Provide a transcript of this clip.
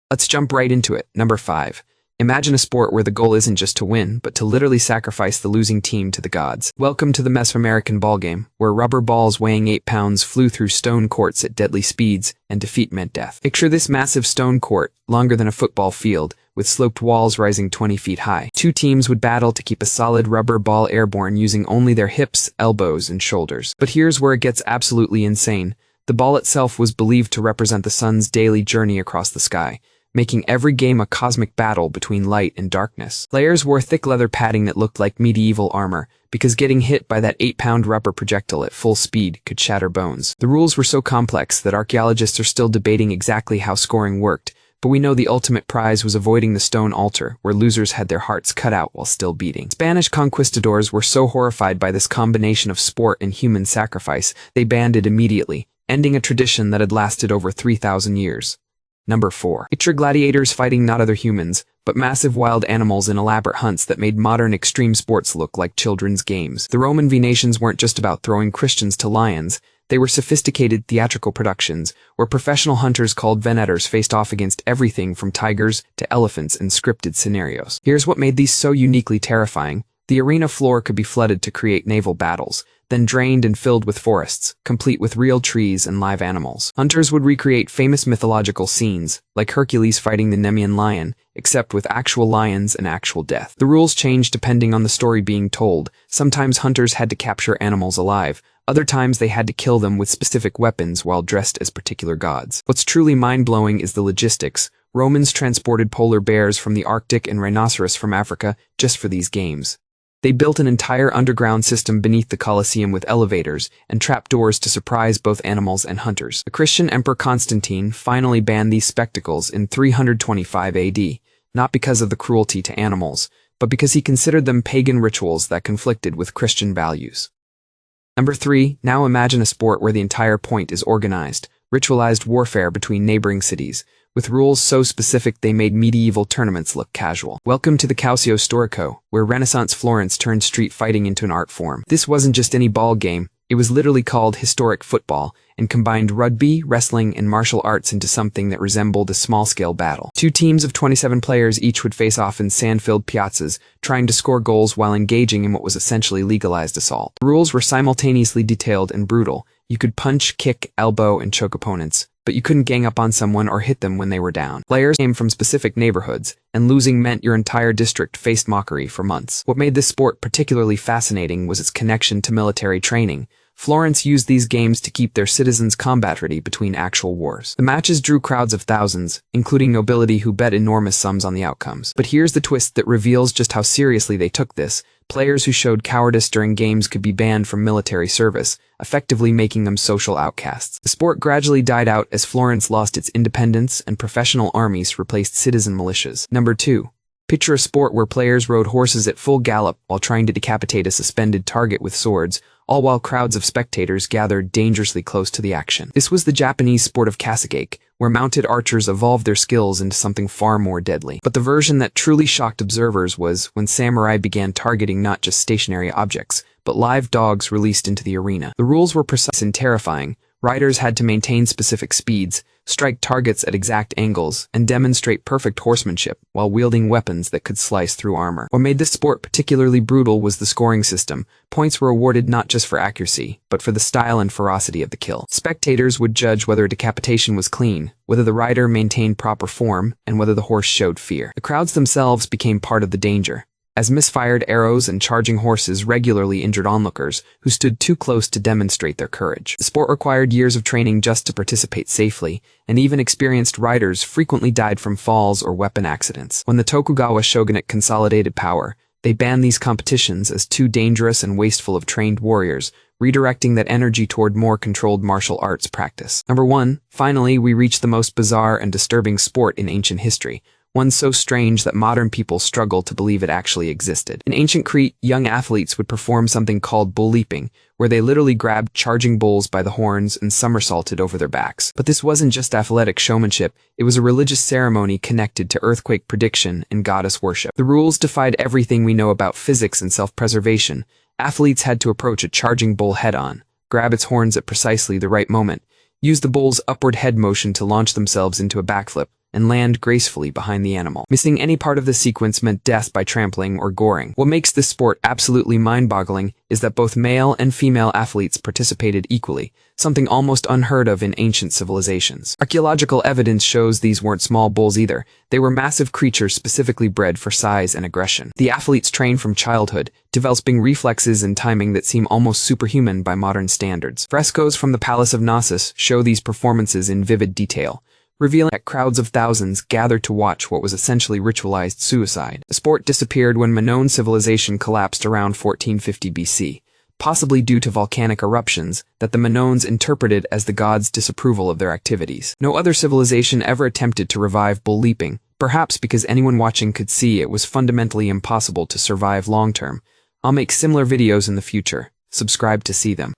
Let's jump right into it. Number 5. Imagine a sport where the goal isn't just to win, but to literally sacrifice the losing team to the gods. Welcome to the Mesoamerican Ballgame, where rubber balls weighing 8 pounds flew through stone courts at deadly speeds, and defeat meant death. Picture this massive stone court, longer than a football field, with sloped walls rising 20 feet high. Two teams would battle to keep a solid rubber ball airborne using only their hips, elbows, and shoulders. But here's where it gets absolutely insane. The ball itself was believed to represent the sun's daily journey across the sky, making every game a cosmic battle between light and darkness. Players wore thick leather padding that looked like medieval armor, because getting hit by that 8-pound rubber projectile at full speed could shatter bones. The rules were so complex that archaeologists are still debating exactly how scoring worked, but we know the ultimate prize was avoiding the stone altar, where losers had their hearts cut out while still beating. Spanish conquistadors were so horrified by this combination of sport and human sacrifice, they banned it immediately, ending a tradition that had lasted over 3,000 years. Number 4. Picture gladiators fighting not other humans, but massive wild animals in elaborate hunts that made modern extreme sports look like children's games. The Roman Venationes weren't just about throwing Christians to lions, they were sophisticated theatrical productions, where professional hunters called Venationes faced off against everything from tigers to elephants in scripted scenarios. Here's what made these so uniquely terrifying. The arena floor could be flooded to create naval battles, then drained and filled with forests, complete with real trees and live animals. Hunters would recreate famous mythological scenes, like Hercules fighting the Nemean lion, except with actual lions and actual death. The rules changed depending on the story being told. Sometimes hunters had to capture animals alive, other times they had to kill them with specific weapons while dressed as particular gods. What's truly mind-blowing is the logistics. Romans transported polar bears from the Arctic and rhinoceros from Africa just for these games. They built an entire underground system beneath the Colosseum with elevators and trapdoors to surprise both animals and hunters. The Christian Emperor Constantine finally banned these spectacles in 325 AD, not because of the cruelty to animals, but because he considered them pagan rituals that conflicted with Christian values. Number 3. Now imagine a sport where the entire point is organized, ritualized warfare between neighboring cities, with rules so specific they made medieval tournaments look casual. Welcome to the Calcio Storico, where Renaissance Florence turned street fighting into an art form. This wasn't just any ball game, it was literally called historic football, and combined rugby, wrestling, and martial arts into something that resembled a small-scale battle. Two teams of 27 players each would face off in sand-filled piazzas, trying to score goals while engaging in what was essentially legalized assault. The rules were simultaneously detailed and brutal. You could punch, kick, elbow, and choke opponents, but you couldn't gang up on someone or hit them when they were down. Players came from specific neighborhoods, and losing meant your entire district faced mockery for months. What made this sport particularly fascinating was its connection to military training. Florence used these games to keep their citizens combat ready between actual wars. The matches drew crowds of thousands, including nobility who bet enormous sums on the outcomes. But here's the twist that reveals just how seriously they took this. Players who showed cowardice during games could be banned from military service, effectively making them social outcasts. The sport gradually died out as Florence lost its independence and professional armies replaced citizen militias. Number 2. Picture a sport where players rode horses at full gallop while trying to decapitate a suspended target with swords, all while crowds of spectators gathered dangerously close to the action. This was the Japanese sport of Kasagake, where mounted archers evolved their skills into something far more deadly. But the version that truly shocked observers was when samurai began targeting not just stationary objects, but live dogs released into the arena. The rules were precise and terrifying. Riders had to maintain specific speeds, strike targets at exact angles, and demonstrate perfect horsemanship while wielding weapons that could slice through armor. What made this sport particularly brutal was the scoring system. Points were awarded not just for accuracy, but for the style and ferocity of the kill. Spectators would judge whether a decapitation was clean, whether the rider maintained proper form, and whether the horse showed fear. The crowds themselves became part of the danger, as misfired arrows and charging horses regularly injured onlookers who stood too close to demonstrate their courage. The sport required years of training just to participate safely, and even experienced riders frequently died from falls or weapon accidents. When the Tokugawa shogunate consolidated power, they banned these competitions as too dangerous and wasteful of trained warriors, redirecting that energy toward more controlled martial arts practice. Number 1. Finally, we reach the most bizarre and disturbing sport in ancient history, one so strange that modern people struggle to believe it actually existed. In ancient Crete, young athletes would perform something called bull-leaping, where they literally grabbed charging bulls by the horns and somersaulted over their backs. But this wasn't just athletic showmanship, it was a religious ceremony connected to earthquake prediction and goddess worship. The rules defied everything we know about physics and self-preservation. Athletes had to approach a charging bull head-on, grab its horns at precisely the right moment, use the bull's upward head motion to launch themselves into a backflip, and land gracefully behind the animal. Missing any part of the sequence meant death by trampling or goring. What makes this sport absolutely mind-boggling is that both male and female athletes participated equally, something almost unheard of in ancient civilizations. Archaeological evidence shows these weren't small bulls either. They were massive creatures specifically bred for size and aggression. The athletes trained from childhood, developing reflexes and timing that seem almost superhuman by modern standards. Frescoes from the Palace of Knossos show these performances in vivid detail, revealing that crowds of thousands gathered to watch what was essentially ritualized suicide. The sport disappeared when Minoan civilization collapsed around 1450 BC, possibly due to volcanic eruptions that the Minoans interpreted as the gods' disapproval of their activities. No other civilization ever attempted to revive bull leaping, perhaps because anyone watching could see it was fundamentally impossible to survive long-term. I'll make similar videos in the future. Subscribe to see them.